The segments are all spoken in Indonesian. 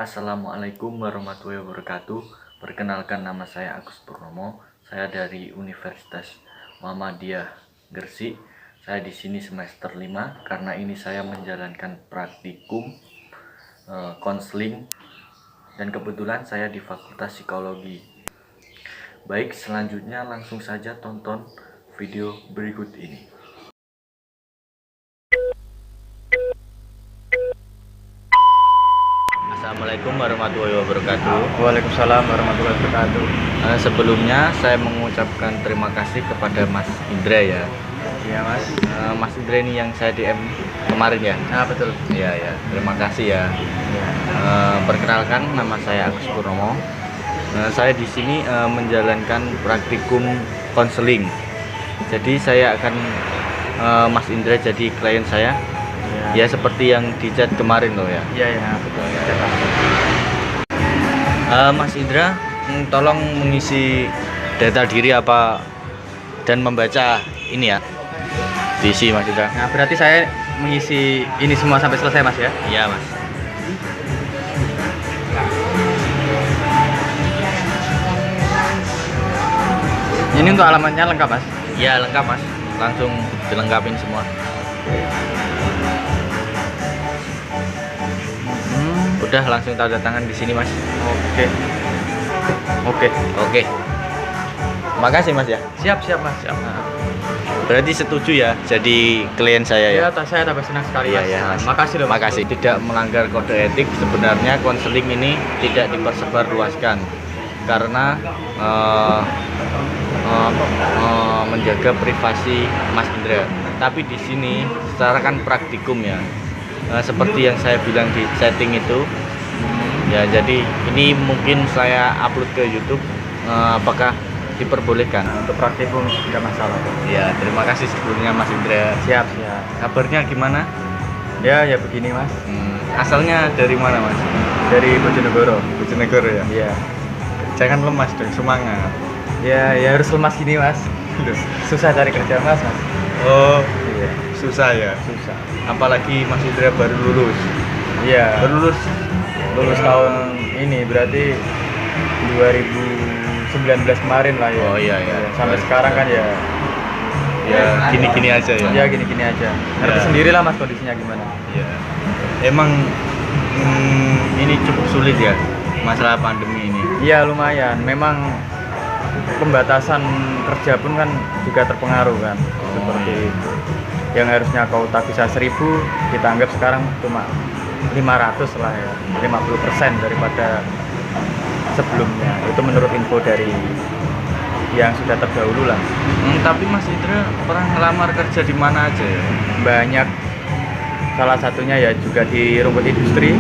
Assalamualaikum warahmatullahi wabarakatuh. Perkenalkan, nama saya Agus Purnomo. Saya dari Universitas Muhammadiyah Gresik. Saya di sini semester 5 karena ini saya menjalankan praktikum konseling dan kebetulan saya di Fakultas Psikologi. Baik, selanjutnya langsung saja tonton video berikut ini. Assalamualaikum warahmatullahi wabarakatuh. Waalaikumsalam warahmatullahi wabarakatuh. Sebelumnya saya mengucapkan terima kasih kepada Mas Indra ya. Iya Mas. Mas Indra ini yang saya DM kemarin ya. Betul. Iya ya. Terima kasih ya. Perkenalkan, nama saya Agus Purnomo. Saya di sini menjalankan praktikum konseling. Jadi saya akan Mas Indra jadi klien saya. Ya seperti yang di chat kemarin loh ya. Iya betul. Mas Indra, tolong mengisi data diri apa dan membaca ini ya. Diisi Mas Indra. Nah, berarti saya mengisi ini semua sampai selesai Mas ya? Iya Mas. Ini untuk alamatnya lengkap Mas? Iya lengkap Mas. Langsung dilengkapin semua. Udah langsung tanda tangan di sini Mas. Oke. Makasih Mas ya. Siap Mas. Berarti setuju ya jadi klien saya ya. Iya, saya tambah senang sekali Mas. Iya Mas. Makasih loh Mas. Makasih. Tidak melanggar kode etik. Sebenarnya konseling ini tidak dipersebarluaskan karena menjaga privasi Mas Indra. Tapi di sini secara kan praktikum ya. Seperti yang saya bilang di setting itu ya, jadi ini mungkin saya upload ke YouTube. Apakah diperbolehkan? Untuk praktikum tidak masalah. Ya, terima kasih sebelumnya Mas Indra. Siap. Kabarnya gimana? Ya begini Mas. Asalnya dari mana Mas? Dari Bojonegoro. Bojonegoro ya. Iya. Jangan lemas dong, semangat. Ya harus lemas gini Mas. Susah cari kerja Mas. Oh Iya. susah ya. Susah. Apalagi Mas Indra baru lulus. Iya. Baru lulus tahun ini berarti 2019 kemarin lah ya. Oh iya. Sampai sekarang kan ya Gini-gini aja ya. Ya gini-gini aja. Ngerti sendiri lah Mas kondisinya gimana. Iya. Emang ini cukup sulit ya masalah pandemi ini. Iya lumayan. Memang pembatasan kerja pun kan juga terpengaruh kan. Seperti itu. Yang harusnya kota bisa 1000, kita anggap sekarang cuma 500 lah ya, 50% daripada sebelumnya. Itu menurut info dari yang sudah terdahulu lah. Tapi Mas Indra pernah ngelamar kerja di mana aja ya? Banyak, salah satunya ya juga di rumput industri.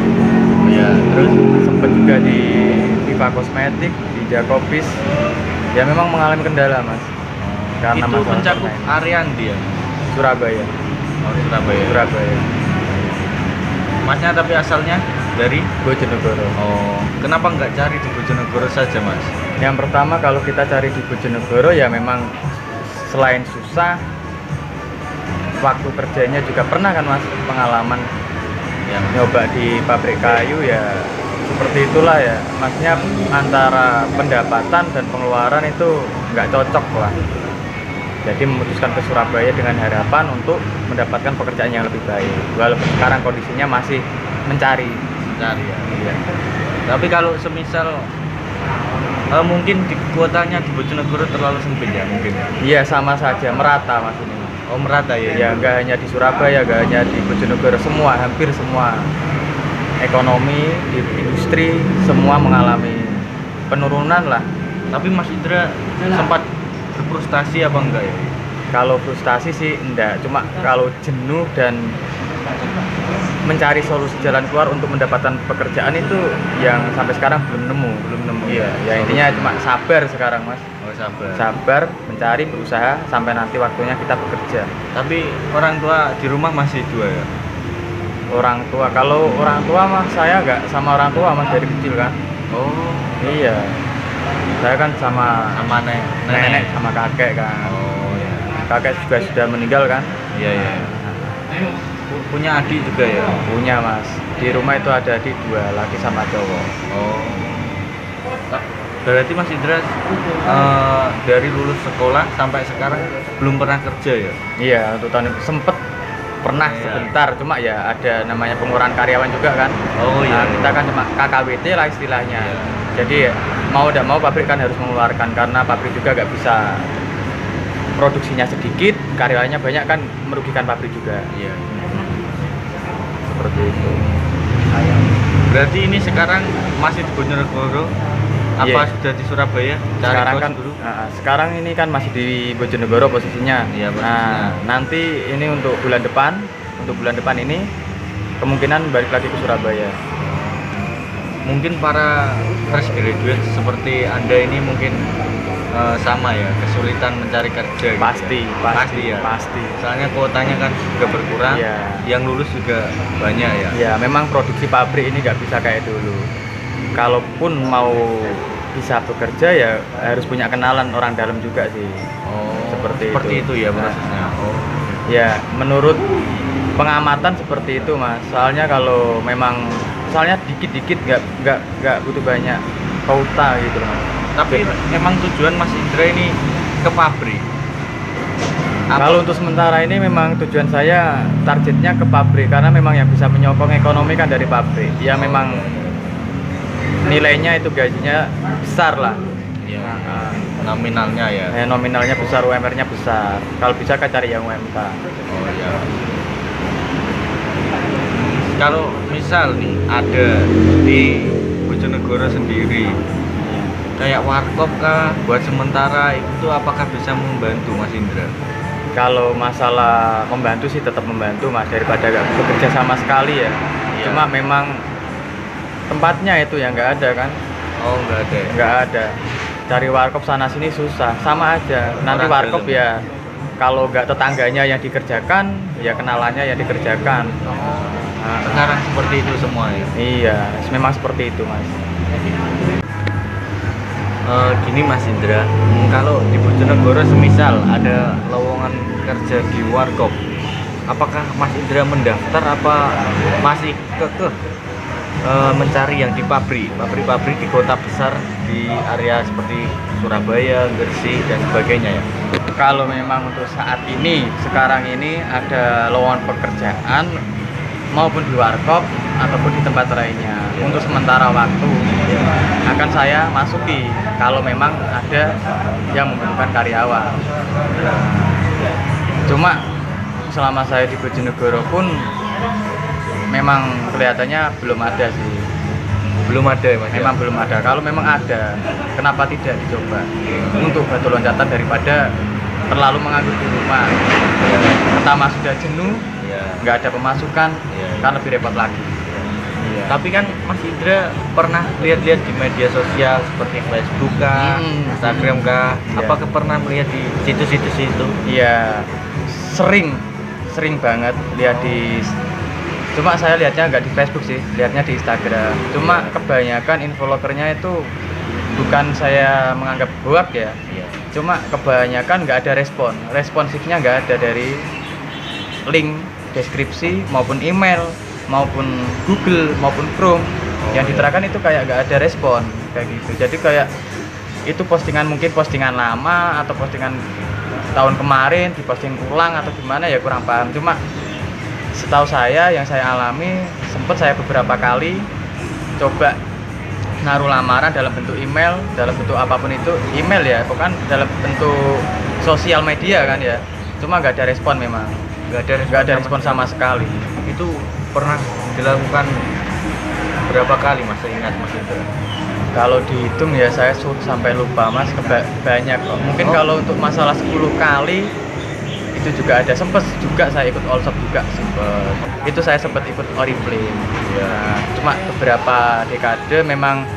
Ya, Terus sempat juga di Viva Kosmetik, di Jacobis. Ya memang mengalami kendala Mas. Karena itu masalah mencakup permainan. area dia. Surabaya. Surabaya. Masnya tapi asalnya dari Bojonegoro. Oh, kenapa nggak cari di Bojonegoro saja Mas? Yang pertama kalau kita cari di Bojonegoro ya memang selain susah, waktu kerjanya juga pernah kan Mas pengalaman Yang nyoba di pabrik kayu ya seperti itulah ya. Maksudnya antara pendapatan dan pengeluaran itu nggak cocok lah. Jadi memutuskan ke Surabaya dengan harapan untuk mendapatkan pekerjaan yang lebih baik. Walaupun sekarang kondisinya masih mencari ya. Iya. Tapi kalau semisal mungkin di kuotanya di Bojonegoro terlalu sempit ya mungkin. Iya sama saja, merata Mas ini. Oh merata ya. Ya nggak hanya di Surabaya, nggak hanya di Bojonegoro, hampir semua ekonomi di industri semua mengalami penurunan lah. Tapi Mas Indra sempat berfrustasi apa enggak ya? Kalau frustasi sih enggak, cuma kalau jenuh dan mencari solusi jalan keluar untuk mendapatkan pekerjaan itu yang sampai sekarang belum nemu. Iya. Ya intinya cuma sabar sekarang Mas. Oh sabar. Sabar, mencari, berusaha sampai nanti waktunya kita bekerja. Tapi orang tua di rumah masih 2 ya? Orang tua, kalau orang tua Mas saya nggak sama orang tua Mas dari kecil kan. Oh Iya. Saya kan sama nenek sama kakek kan. Oh ya. Kakek juga sudah meninggal kan. Iya. punya adik juga ya? Punya mas, di rumah itu ada adik 2, laki sama cowok. Oh. Berarti Mas Indra dari lulus sekolah sampai sekarang belum pernah kerja ya? Iya, untuk tahun ini sempet pernah Iya. sebentar, cuma ya ada namanya pengurangan karyawan juga kan. Oh iya. Nah, kita kan cuma KKWT lah istilahnya. Iya. Jadi mau tidak mau pabrik kan harus mengeluarkan, karena pabrik juga nggak bisa produksinya sedikit, karyawannya banyak kan merugikan pabrik juga. Iya. Seperti itu. Berarti ini sekarang masih di Bojonegoro? Apa Iya. sudah di Surabaya? Cari Sekarang kos kan dulu? sekarang ini kan masih di Bojonegoro posisinya. Iya, Nah, posisinya. nanti ini untuk bulan depan ini kemungkinan balik lagi ke Surabaya. Mungkin para fresh graduate seperti Anda ini mungkin sama ya, kesulitan mencari kerja gitu Pasti, ya? pasti, ya. pasti. Soalnya kuotanya kan juga berkurang, Iya. yang lulus juga banyak ya. Ya, memang produksi pabrik ini nggak bisa kayak dulu. Kalaupun mau bisa bekerja ya harus punya kenalan orang dalam juga sih. Oh, Seperti itu ya Nah, prosesnya. Oh. ya, menurut pengamatan seperti itu mas. Soalnya kalau memang soalnya dikit-dikit nggak butuh banyak kuota gitu loh mas. Tapi emang tujuan Mas Indra ini ke pabrik. Kalau untuk sementara ini memang tujuan saya targetnya ke pabrik, karena memang yang bisa menyokong ekonomi kan dari pabrik. Ya memang nilainya itu gajinya besar lah. Iya. Nominalnya ya. Nominalnya besar, UMR-nya besar. Kalau bisa kan cari yang UMK. Oh ya. Kalau misal nih ada di Bojonegoro sendiri kayak warkop kah buat sementara, itu apakah bisa membantu Mas Indra? Kalau masalah membantu sih tetap membantu mas, daripada nggak bekerja sama sekali ya. Iya. Cuma memang tempatnya itu yang nggak ada kan, Oh nggak ada ya? nggak ada. Cari warkop sana sini susah, sama aja. Nanti Orang warkop dalam. ya kalau nggak tetangganya yang dikerjakan, ya kenalannya yang dikerjakan. Nah, Sekarang seperti itu semua ya. iya, memang seperti itu mas. Gini Mas Indra, kalau di Bojonegoro semisal ada lowongan kerja di warkop, apakah Mas Indra mendaftar apa masih kekeh mencari yang di pabrik di kota besar di area seperti Surabaya, Gresik dan sebagainya ya? Kalau memang untuk saat ini, sekarang ini ada lowongan pekerjaan maupun di warkop ataupun di tempat lainnya, untuk sementara waktu akan saya masuki kalau memang ada yang membutuhkan karyawan. Cuma selama saya di Bojonegoro pun memang kelihatannya belum ada sih. Belum ada ya Mas? Memang belum ada. Kalau memang ada, kenapa tidak dicoba untuk batu loncatan daripada terlalu menganggur di rumah. Pertama sudah jenuh, Iya. nggak ada pemasukan, Iya. kan lebih repot lagi. Iya. Tapi kan Mas Indra pernah lihat-lihat di media sosial seperti Facebook kah, Instagram kah? Iya. Apakah pernah melihat di situs-situs itu? Iya, sering banget lihat di. Cuma saya lihatnya nggak di Facebook sih, lihatnya di Instagram. Cuma kebanyakan influencernya itu bukan saya menganggap hoax ya. Iya. Cuma kebanyakan nggak ada responsifnya nggak ada dari link deskripsi maupun email maupun Google maupun Chrome yang diterapkan itu kayak nggak ada respon kayak gitu. Jadi kayak itu mungkin postingan lama atau postingan tahun kemarin diposting ulang atau gimana ya, kurang paham. Cuma setahu saya yang saya alami, sempat saya beberapa kali coba naruh lamaran dalam bentuk email, dalam bentuk apapun itu, email ya, bukan dalam bentuk sosial media kan ya. Cuma nggak ada respon memang, nggak ada respon sama sekali. Itu pernah dilakukan berapa kali Mas, ingat Mas Indra? Kalau dihitung ya saya sampai lupa mas, banyak kok. Mungkin kalau untuk masalah 10 kali itu juga ada, sempet juga saya ikut all shop juga sempet. Itu saya sempat ikut Oriflame ya. Cuma beberapa dekade memang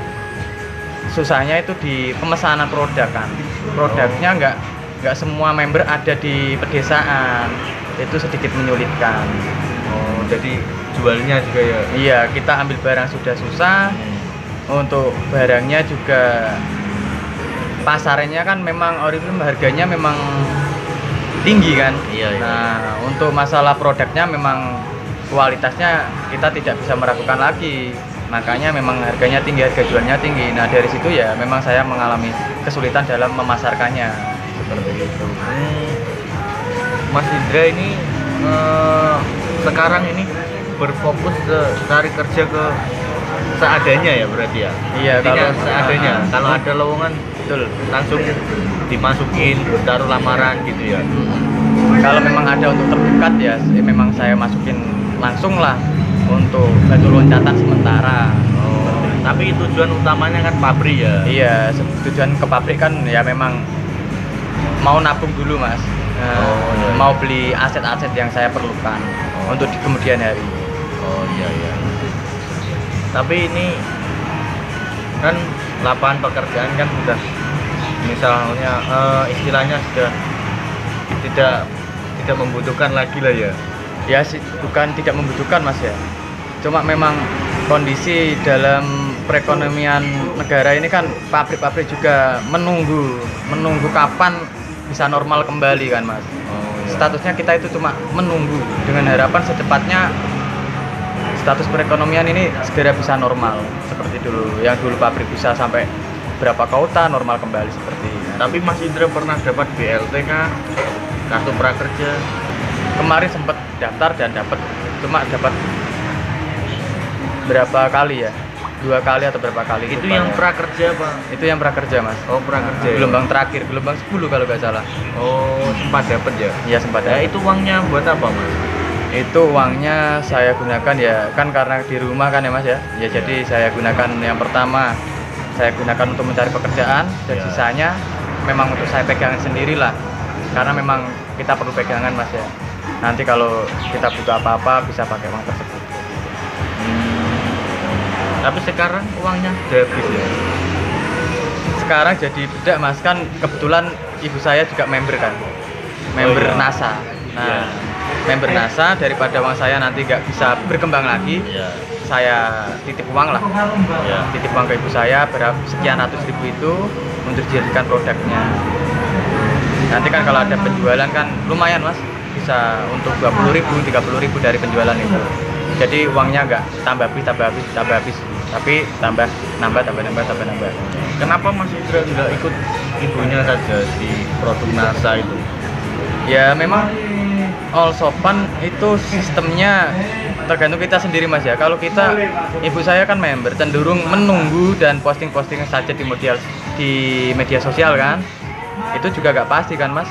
susahnya itu di pemesanan produk kan. Produknya nggak semua member ada di pedesaan, itu sedikit menyulitkan. Oh, jadi jualnya juga ya? Iya, kita ambil barang sudah susah, untuk barangnya juga pasarnya kan memang Oriflame harganya memang tinggi kan. Iya, iya. Nah, untuk masalah produknya memang kualitasnya kita tidak bisa meragukan lagi, makanya memang harganya tinggi, harga jualnya tinggi. Nah dari situ ya memang saya mengalami kesulitan dalam memasarkannya seperti itu. Mas Indra ini sekarang ini berfokus ke cari kerja ke seadanya ya berarti ya? Iya, Intinya kalau seadanya. Kalau ada lowongan betul. langsung dimasukin, taruh lamaran gitu ya. Kalau memang ada untuk terdekat ya, memang saya masukin langsung lah untuk batu loncatan sementara. Tapi tujuan utamanya kan pabrik ya. Iya, tujuan ke pabrik kan ya memang mau nabung dulu mas. Iya. Mau beli aset-aset yang saya perlukan untuk di kemudian hari. Oh iya. Tapi ini kan lapangan pekerjaan kan sudah misalnya istilahnya sudah tidak membutuhkan lagi lah ya. Ya sih, bukan tidak membutuhkan mas ya. Cuma memang kondisi dalam perekonomian negara ini kan pabrik-pabrik juga menunggu kapan bisa normal kembali kan mas. Statusnya kita itu cuma menunggu dengan harapan secepatnya status perekonomian ini segera bisa normal seperti dulu. Yang dulu pabrik bisa sampai berapa kota normal kembali seperti ini. Tapi Mas Indra pernah dapat BLT kah? Kartu prakerja? Kemarin sempat daftar dan cuma dapat berapa kali ya? 2 kali atau berapa kali? Itu lupa yang ya. prakerja Pak? Itu yang prakerja mas. Oh prakerja. Gelombang terakhir, gelombang 10 kalau nggak salah. Oh sempat dapat ya? Iya sempat Ya ya. itu uangnya buat apa Mas? Itu uangnya saya gunakan ya kan karena di rumah kan ya mas ya. Ya jadi saya gunakan yang pertama saya gunakan untuk mencari pekerjaan dan Ya. sisanya memang untuk saya pegangan sendiri lah. Karena memang kita perlu pegangan mas ya. Nanti kalau kita butuh apa-apa bisa pakai uang tersebut. Tapi sekarang uangnya udah habis ya? Sekarang jadi bedak mas kan kebetulan ibu saya juga member kan. Member iya. NASA. Nah, Iya. member NASA daripada uang saya nanti nggak bisa berkembang lagi, Iya. saya titip uang lah. Iya. Titip uang ke ibu saya berapa sekian ratus ribu itu untuk dijadikan produknya. Nanti kan kalau ada penjualan kan lumayan mas, bisa untuk 20.000, 30.000 dari penjualan itu. Jadi uangnya nggak tambah habis, tapi nambah. Kenapa Mas Indra nggak ikut ibunya saja di produk NASA itu? Ya memang all sopan itu sistemnya tergantung kita sendiri mas ya. Kalau kita, ibu saya kan member, cenderung menunggu dan posting saja di media sosial kan. Itu juga gak pasti kan mas.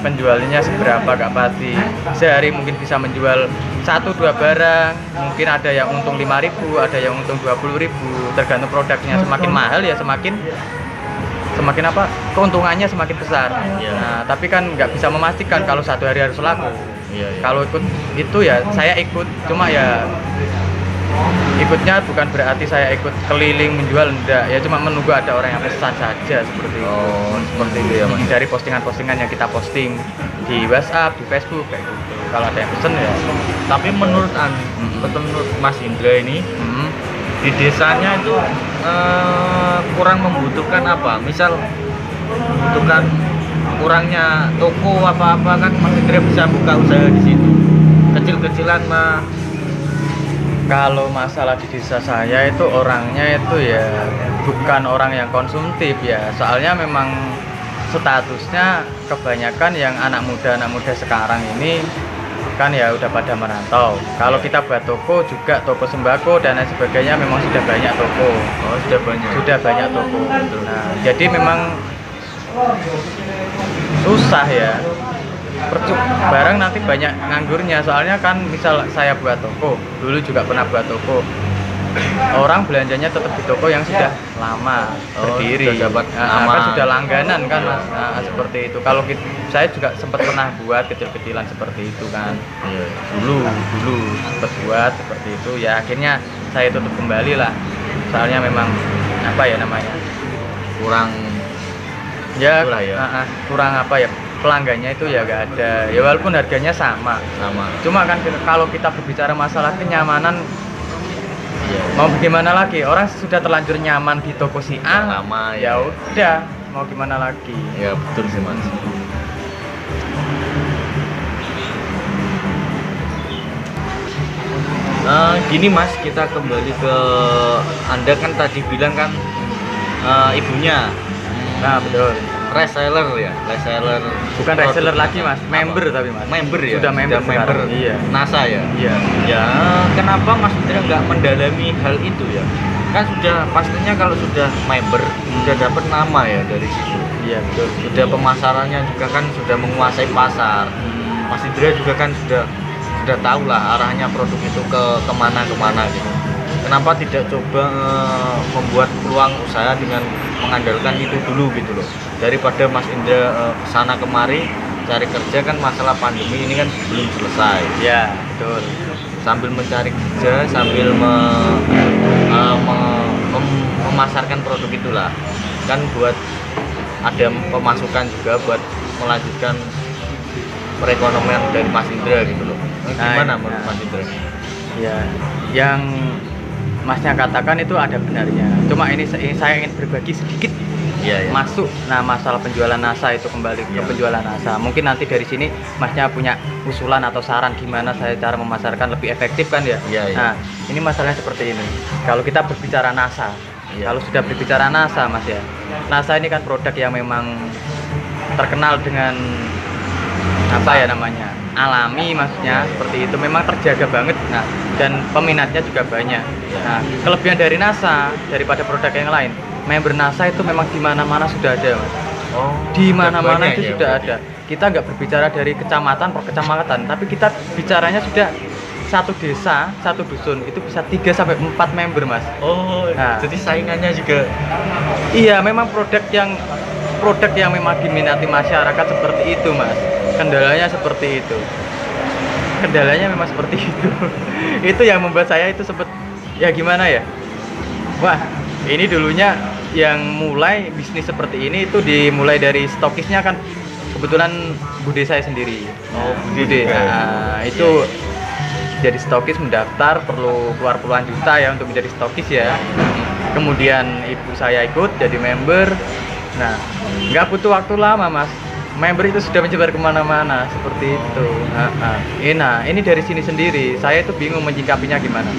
Penjualnya seberapa gak pasti. Sehari mungkin bisa menjual 1-2 barang, mungkin ada yang untung 5.000, ada yang untung 20.000, tergantung produknya. Semakin mahal ya semakin apa keuntungannya semakin besar. Iya. Nah tapi kan nggak bisa memastikan kalau satu hari harus laku. Iya. Kalau ikut itu ya saya ikut, cuma ya ikutnya bukan berarti saya ikut keliling menjual, enggak ya, cuma menunggu ada orang yang pesan saja seperti itu. Oh seperti itu ya Mas. Dari postingan yang kita posting di WhatsApp, di Facebook kayak gitu. Kalau ada yang pesen ya. Tapi menurut Mas Indra ini di desanya itu kurang membutuhkan apa? Misal membutuhkan kurangnya toko apa-apa kan Mas Indra bisa buka usaha di situ. Kecil-kecilan mah. Kalau masalah di desa saya itu orangnya itu ya bukan orang yang konsumtif ya. Soalnya memang statusnya kebanyakan yang anak muda sekarang ini kan ya udah pada merantau. Kalau kita buat toko juga, toko sembako dan lain sebagainya, memang sudah banyak toko. Oh sudah banyak toko. Nah, jadi memang susah ya. Barang nanti banyak nganggurnya. Soalnya kan misal saya buat toko, dulu juga pernah buat toko. Orang belanjanya tetap di toko yang sudah lama berdiri, sudah dapat kan sudah langganan kan mas. Nah, seperti itu. Kalau saya juga sempat pernah buat kecil-kecilan seperti itu kan. Iya. Dulu sempat buat seperti itu. Ya akhirnya saya tutup kembali lah. Soalnya memang apa ya namanya? Kurang Ya, itulah ya. kurang apa ya? Pelanggannya itu ya nggak ada. Ya walaupun harganya sama. Cuma kan kalau kita berbicara masalah kenyamanan, Iya. mau gimana lagi, orang sudah terlanjur nyaman di toko si A Lama ya udah mau gimana lagi. Ya betul sih mas. Gini Mas, kita kembali ke Anda kan tadi bilang kan ibunya Nah, betul. reseller ya, reseller. Bukan produk reseller lagi, NASA. Mas. Member Apa? tapi, Mas. Member ya. Sudah member sekarang. Iya. NASA ya. Iya. Ya, kenapa Mas Indra nggak mendalami hal itu ya? Kan sudah pastinya kalau sudah member sudah dapat nama ya dari situ. Iya, betul. Sudah pemasarannya juga kan sudah menguasai pasar. Mas Indra juga kan sudah tahu lah arahnya produk itu ke kemana gitu. Kenapa tidak coba membuat peluang usaha dengan mengandalkan itu dulu gitu loh, daripada Mas Indra kesana kemari cari kerja, kan masalah pandemi ini kan belum selesai. Iya, betul. Sambil mencari kerja sambil memasarkan produk itulah kan buat ada pemasukan juga buat melanjutkan perekonomian dari Mas Indra gitu loh. Gimana menurut Mas Indra? Ya, yang Masnya katakan itu ada benarnya. Cuma ini saya ingin berbagi sedikit Iya, iya. masuk. Nah, masalah penjualan NASA itu kembali ke Iya. penjualan NASA. Mungkin nanti dari sini Masnya punya usulan atau saran gimana saya cara memasarkan lebih efektif kan ya? Iya, iya. Nah, ini masalahnya seperti ini. Kalau kita berbicara NASA, Iya. kalau sudah berbicara NASA, Mas ya. NASA ini kan produk yang memang terkenal dengan apa ya namanya? Alami, maksudnya seperti itu, memang terjaga banget. Nah, dan peminatnya juga banyak. Nah, kelebihan dari NASA daripada produk yang lain, member NASA itu memang di mana-mana sudah ada, Mas. Oh, Di mana-mana banyak itu ya, sudah berarti. ada. Kita nggak berbicara dari kecamatan per kecamatan, tapi kita bicaranya sudah satu desa, satu dusun itu bisa 3 sampai 4 member, Mas. Oh, Nah. jadi saingannya juga. Iya, memang produk yang memang diminati masyarakat seperti itu, Mas. Kendalanya seperti itu. Kendalanya memang seperti itu. Itu yang membuat saya itu sempet ya gimana ya? Wah, ini dulunya yang mulai bisnis seperti ini itu dimulai dari stokisnya kan kebetulan bude saya sendiri. Oh, bude Bude. juga. Nah, itu jadi stokis mendaftar perlu keluar puluhan juta ya untuk menjadi stokis ya. Kemudian ibu saya ikut jadi member. Nah, nggak butuh waktu lama, Mas. Member itu sudah menyebar kemana-mana seperti itu. Nah, ini dari sini sendiri. Saya itu bingung menyikapinya gimana.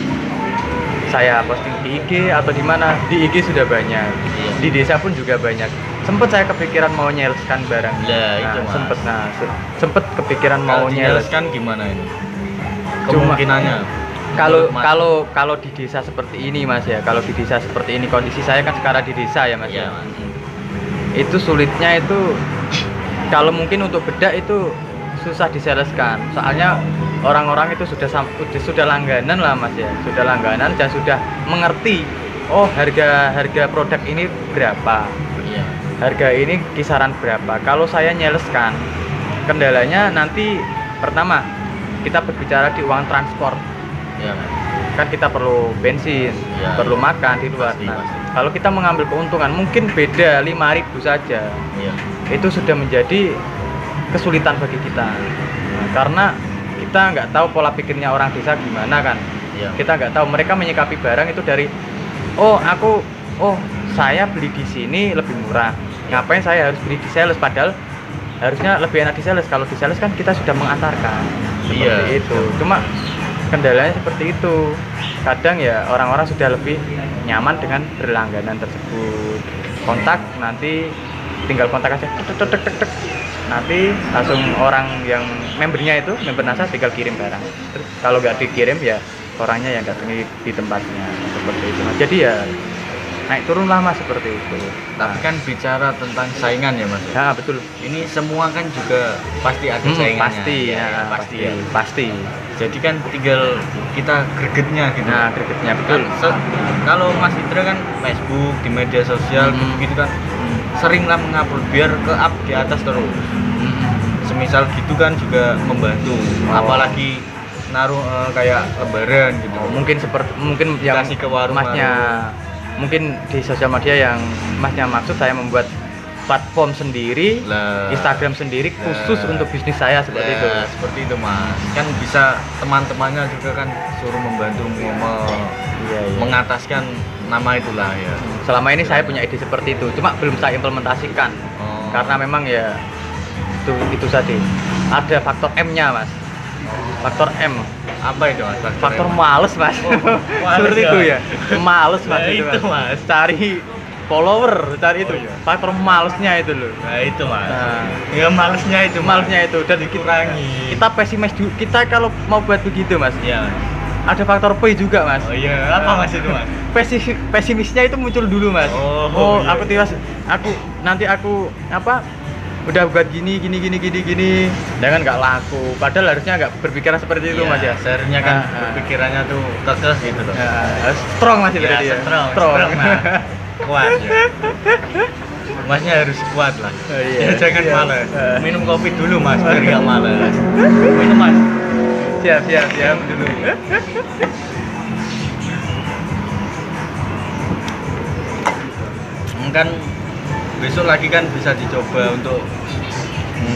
Saya posting di IG atau di mana? Di IG sudah banyak. Iya. Di desa pun juga banyak. Sempet saya kepikiran mau nyaleskan barang. Lah, itu, Mas. Sempet kepikiran mau Kalau nyales. dijelaskan gimana ini? Cuma- Kemungkinannya. Kalau Menurut Mas. kalau di desa seperti ini, Mas ya. Kalau di desa seperti ini kondisi saya kan sekarang di desa ya, Mas. Iya, ya. Mas. Itu sulitnya itu kalau mungkin untuk bedak itu susah disaleskan. Soalnya orang-orang itu sudah langganan lah, Mas ya. Sudah langganan dan sudah mengerti oh harga produk ini berapa. Iya. Harga ini kisaran berapa. Kalau saya nyaleskan, kendalanya nanti pertama kita berbicara di uang transport. Iya, Mas. Kan kita perlu bensin, Ya, perlu iya. makan di luar. Pasti, Nah, pasti. kalau kita mengambil keuntungan mungkin beda 5.000 saja. Iya. Itu sudah menjadi kesulitan bagi kita. Nah, karena kita nggak tahu pola pikirnya orang desa gimana kan. Iya. Kita nggak tahu mereka menyikapi barang itu dari saya beli di sini lebih murah. Ngapain saya harus beli di sales, padahal harusnya lebih enak di sales. Kalau di sales kan kita sudah mengantarkan. Seperti Iya. itu. Cuma kendalanya seperti itu. Kadang ya orang-orang sudah lebih nyaman dengan berlangganan tersebut. Kontak nanti tinggal kontak aja. Tek, tek, tek, tek, tek. Nanti langsung orang yang membernya itu, member NASA tinggal kirim barang. Terus kalau nggak dikirim ya orangnya yang datangi di tempatnya seperti itu. Nah, jadi ya naik turun lama seperti itu. Tapi kan bicara tentang saingan ya, Mas. Nah, betul. Ini semua kan juga pasti ada saingannya. Pasti ya, pasti ya. pasti. Jadi kan tinggal kita gregetnya gitu. Nah, gregetnya betul. Kalau Mas Indra kan Facebook, di media sosial gitu kan sering lah mengupload biar ke up di atas terus. Semisal gitu kan juga membantu. Oh. Apalagi naruh kayak lebaran gitu. Mungkin yang Kasih ke warung. Masnya mungkin di sosial media yang Masnya maksud saya membuat platform sendiri, Lah. Instagram sendiri khusus Lah. untuk bisnis saya seperti itu. Ya, seperti itu, Mas. Kan bisa teman-temannya juga kan suruh membantu Iya. mengataskan nama itulah ya. Selama ini saya punya ide seperti itu, cuma belum saya implementasikan. Oh. Karena memang ya itu tadi ada faktor M-nya, Mas. Faktor M. Apa itu mas? Faktor males mas. males Seperti ya? itu ya. Males mas Ya, itu itu, Mas. Cari follower, cari itu. Oh, iya. Faktor malesnya itu loh. Nah itu mas. Nah. Ya malesnya itu. Malesnya itu dan Dikurangi. kita pesimis kita kalau mau buat begitu mas. Iya. Ada faktor P juga mas. Oh iya. Apa mas itu mas? Pesimisnya itu muncul dulu mas. Oh, iya. Aku apa udah buat gini jangan nggak laku padahal harusnya nggak berpikiran seperti itu Iya, mas ya. seharusnya kan berpikirannya tuh kekeh gitu loh. Strong mas itu Ya, berarti ya. strong nah. Kuat ya. Masnya harus kuat lah. Oh, iya. Ya, jangan Iya. malas. Minum kopi dulu mas biar nggak malas. Minum mas. siap dulu. Kan besok lagi kan bisa dicoba untuk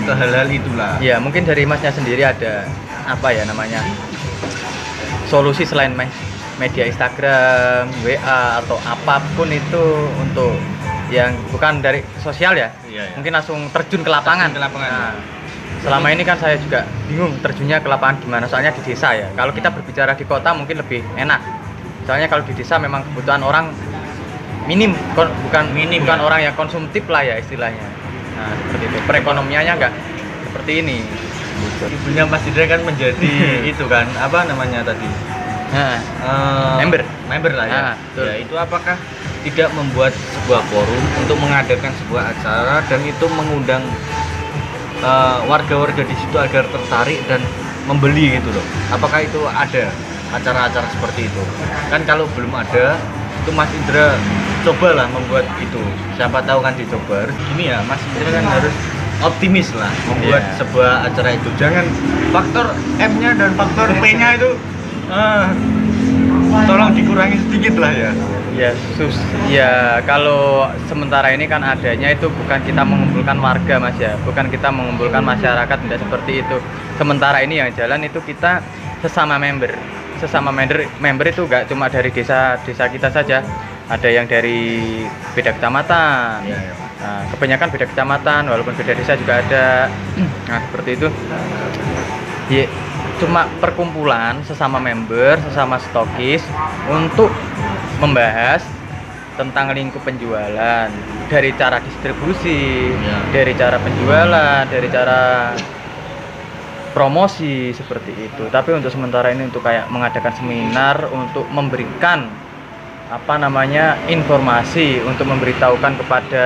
ke hal-hal itulah. Ya mungkin dari masnya sendiri ada apa ya namanya solusi selain media Instagram, WA atau apapun itu untuk yang bukan dari sosial ya. Iya, iya. Mungkin langsung terjun ke lapangan. Terjun ke lapangan. Nah, selama ini kan saya juga bingung terjunnya ke lapangan gimana, soalnya di desa ya. Kalau kita berbicara di kota mungkin lebih enak. Soalnya kalau di desa memang kebutuhan orang bukan Minim, bukan ya? orang yang konsumtif lah ya istilahnya. Nah, seperti itu. Perekonomiannya nggak seperti ini. Ibunya Mas Indra kan menjadi itu kan apa namanya tadi? Nah, member lah ya. betul. Ya itu apakah tidak membuat sebuah forum untuk mengadakan sebuah acara dan itu mengundang warga-warga di situ agar tertarik dan membeli gitu loh. Apakah itu ada acara-acara seperti itu? Kan kalau belum ada, itu Mas Indra cobalah membuat itu. Siapa tahu kan dicoba. Harus gini ya, Mas Indra kan harus optimis lah membuat Iya. sebuah acara itu. Jangan faktor M-nya dan faktor P-nya itu tolong dikurangi sedikit lah ya. Ya kalau sementara ini kan adanya itu bukan kita mengumpulkan warga mas ya, bukan kita mengumpulkan masyarakat, tidak seperti itu. Sementara ini yang jalan itu kita sesama member itu nggak cuma dari desa kita saja, ada yang dari beda kecamatan. Iya, iya. Nah, kebanyakan beda kecamatan, walaupun beda desa juga ada. Nah seperti itu. Ya, cuma perkumpulan sesama member, sesama stokis untuk membahas tentang lingkup penjualan, dari cara distribusi, Ya. dari cara penjualan, dari cara promosi seperti itu. Tapi untuk sementara ini untuk kayak mengadakan seminar untuk memberikan apa namanya informasi untuk memberitahukan kepada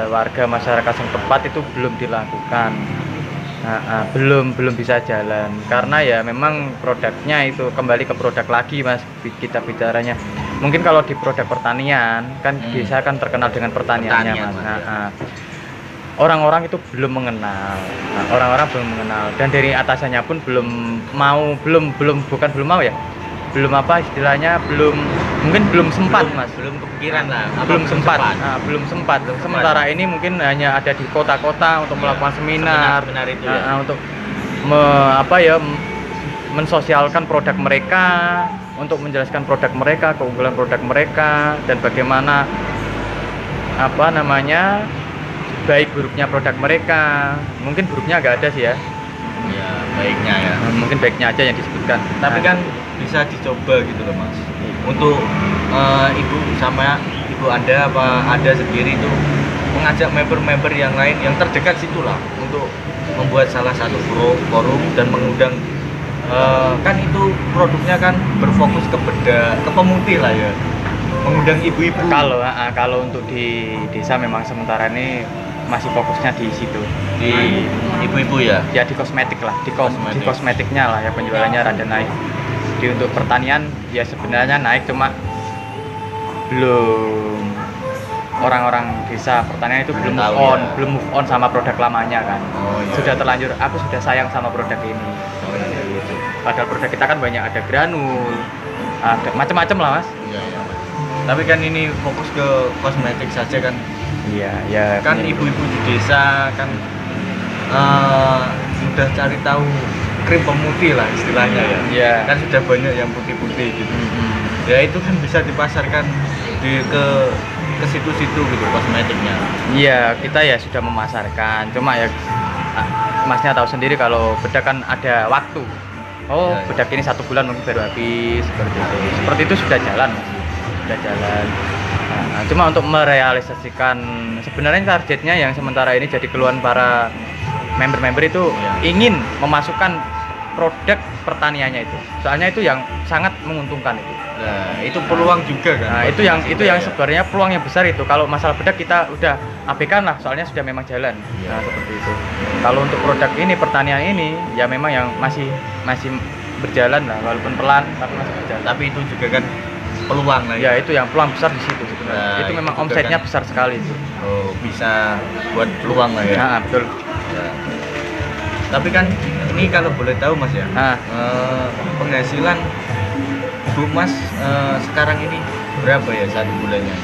warga masyarakat setempat itu belum dilakukan. Belum bisa jalan karena ya memang produknya itu kembali ke produk lagi mas, kita bicaranya mungkin kalau di produk pertanian kan desa kan terkenal dengan pertaniannya mas. Orang-orang itu belum mengenal, orang-orang belum mengenal dan dari atasannya pun belum mau sempat mas, Belum kepikiran lah. belum sempat. Sementara ini mungkin hanya ada di kota-kota untuk melakukan seminar itu ya. untuk mensosialkan produk mereka, untuk menjelaskan produk mereka, keunggulan produk mereka dan bagaimana baik buruknya produk mereka. Mungkin buruknya nggak ada sih ya. Ya, baiknya ya. Mungkin baiknya aja yang disebutkan. Tapi kan bisa dicoba gitu loh mas. Untuk ibu sama ibu Anda apa Anda sendiri itu mengajak member-member yang lain yang terdekat situlah untuk membuat salah satu forum dan mengundang kan itu produknya kan berfokus ke pemutih lah ya, mengundang ibu-ibu. Kalau untuk di desa memang sementara ini masih fokusnya di situ, di ibu-ibu ya. Ya di kosmetik lah, di Kosmetik. kosmetiknya lah ya, penjualannya rada naik. Di untuk pertanian ya sebenarnya naik, cuma belum, orang-orang desa pertanian itu belum Tahu move on, ya. belum move on sama produk lamanya kan. Oh, iya. Sudah terlanjur, aku sudah sayang sama produk ini. Oh, iya. Gitu. Padahal produk kita kan banyak, ada granul, ada macam-macam lah mas. Iya, iya. Tapi kan ini fokus ke kosmetik saja kan. Iya, ya. Kan ibu-ibu di desa kan sudah cari tahu krim pemutih lah istilahnya ya. Iya. Kan sudah banyak yang putih-putih gitu. Ya itu kan bisa dipasarkan ke situ-situ gitu kosmetiknya. Iya, kita ya sudah memasarkan. Cuma ya masnya tahu sendiri kalau bedak kan ada waktu. oh Ya, ya. bedak ini 1 bulan mungkin baru habis, seperti itu sudah jalan Mas. Sudah jalan. Nah, cuma untuk merealisasikan sebenarnya targetnya yang sementara ini jadi keluhan para member-member itu Ya. ingin memasukkan produk pertaniannya itu, soalnya itu yang sangat menguntungkan itu. Nah, itu peluang juga kan. Nah, buat itu yang Mas itu Indra, yang ya? sebenarnya peluang yang besar itu. Kalau masalah bedak kita udah abaikan lah, soalnya sudah memang jalan. Iya. Nah, seperti itu. Kalau untuk produk ini, pertanian ini, ya memang yang masih berjalan lah, walaupun pelan tapi masih berjalan. Tapi itu juga kan peluang lah Ya, itu yang peluang besar di situ sebenarnya. Nah, itu memang itu juga omsetnya kan. besar sekali itu. Oh, bisa buat peluang lah ya. Nah, betul. Ya. Tapi kan ini kalau boleh tahu Mas ya, Nah, penghasilan Ibu Mas sekarang ini berapa ya 1 bulannya?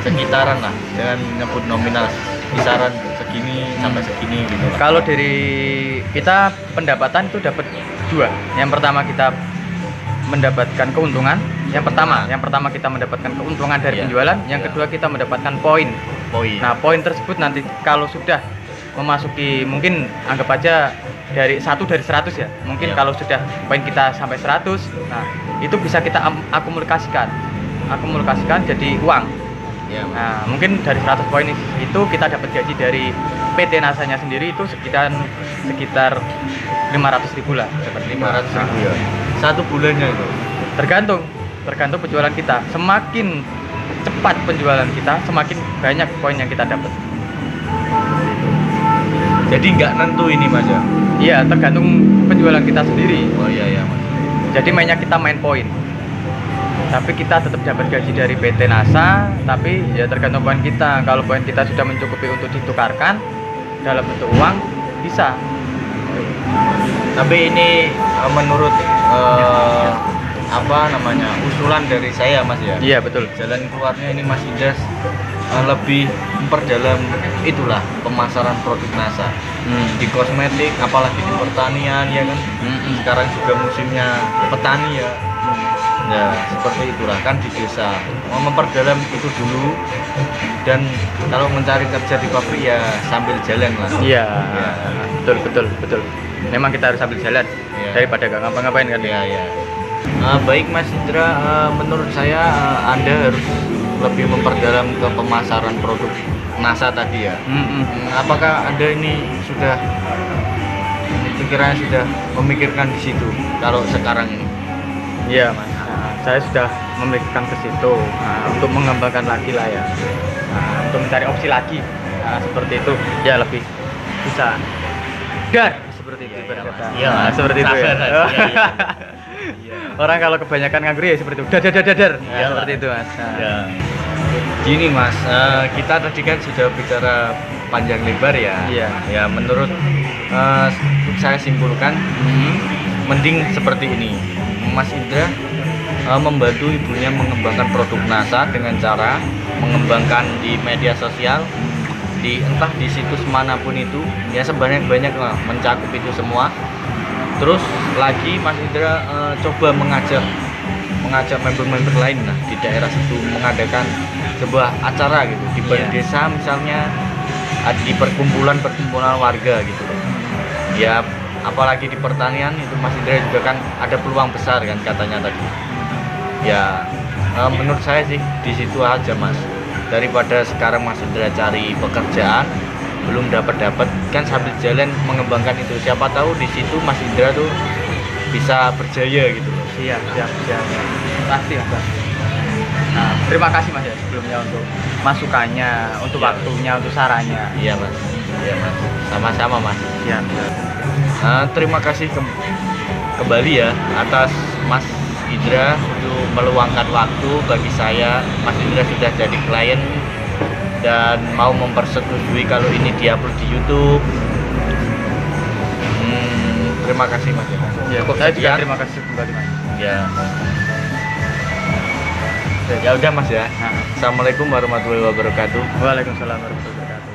Sekitaran lah, dengan nyebut nominal kisaran segini sampai segini gitu. kalau dari kita pendapatan itu dapat 2. Yang pertama kita mendapatkan keuntungan. Yang pertama kita mendapatkan keuntungan dari Iya. penjualan. Yang Iya. kedua kita mendapatkan poin. Poin. Nah, poin tersebut nanti kalau sudah memasuki, mungkin anggap aja dari 1 dari 100 ya. Mungkin Iya. kalau sudah poin kita sampai 100, nah itu bisa kita akumulasikan jadi uang. Ya, Mas. Nah, mungkin dari 100 poin itu kita dapat gaji dari PT NASA-nya sendiri itu sekitar 500.000 lah, dapat 500.000 ya. 1 bulannya itu. Tergantung penjualan kita. Semakin cepat penjualan kita, semakin banyak poin yang kita dapat. Jadi nggak nentu ini Mas ya. Iya, tergantung penjualan kita sendiri. Oh iya ya Mas. Jadi mainnya kita main poin. Tapi kita tetap dapat gaji dari PT NASA, tapi ya tergantung poin kita. Kalau poin kita sudah mencukupi untuk ditukarkan dalam bentuk uang, bisa. Tapi ini menurut apa namanya, usulan dari saya Mas ya. Iya, betul. Jalan keluarnya ini Mas Indra lebih memperdalam itulah pemasaran produk NASA di kosmetik, apalagi di pertanian ya kan. Sekarang juga musimnya petani ya. Ya seperti itulah kan di desa, mau memperdalam itu dulu, dan kalau mencari kerja di pabrik ya sambil jalan lah. Iya, Ya. betul. Memang kita harus sambil jalan Iya. daripada gak ngapa-ngapain kan. Ya ya. Baik Mas Indra, menurut saya Anda harus lebih memperdalam ke pemasaran produk NASA tadi ya. Apakah Anda ini sudah pikirannya sudah memikirkan di situ kalau sekarang ini? Iya, Mas. Nah, saya sudah memikirkan ke situ untuk mengembangkan lagi lah ya. Untuk mencari opsi lagi. Seperti itu. Ya lebih bisa seperti itu. Iya, berkata. Mas. Iya, Nah, Mas. seperti itu ya. Sabar, Mas. Iya. Orang kalau kebanyakan nganggur ya seperti itu. Dadar. Iya, Seperti itu, Mas. Nah. Ya. Gini Mas, kita tadi kan sudah bicara panjang lebar ya. Iya. Ya menurut saya simpulkan, mending seperti ini. Mas Indra membantu ibunya mengembangkan produk NASA dengan cara mengembangkan di media sosial, entah di situs manapun itu, ya sebanyak-banyak lah, mencakup itu semua. Terus lagi Mas Indra coba mengajak member-member lain lah di daerah situ, mengadakan sebuah acara gitu di balai desa misalnya, di perkumpulan warga gitu loh. Ya apalagi di pertanian itu Mas Indra juga kan ada peluang besar kan katanya tadi. Ya menurut saya sih di situ aja Mas, daripada sekarang Mas Indra cari pekerjaan belum dapat kan sambil jalan mengembangkan itu, siapa tahu di situ Mas Indra tuh bisa berjaya gitu loh. Siap. Pasti. Nah, terima kasih Mas ya sebelumnya untuk masukannya, untuk Iya. waktunya, untuk sarannya. Iya Mas, sama-sama Mas. Siap. Terima kasih kembali ya atas Mas Indra untuk meluangkan waktu bagi saya. Mas Indra sudah jadi klien dan mau mempersetujui kalau ini diupload di YouTube. Terima kasih Mas. Ya, Cukup saya juga sekian. terima kasih kembali Mas. Ya. Ya udah Mas ya. Nah. Assalamualaikum warahmatullahi wabarakatuh. Waalaikumsalam warahmatullahi wabarakatuh.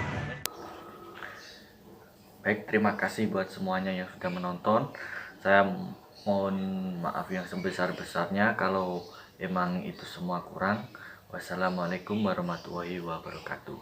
Baik, terima kasih buat semuanya yang sudah menonton. Saya mohon maaf yang sebesar-besarnya kalau emang itu semua kurang. Wassalamualaikum warahmatullahi wabarakatuh.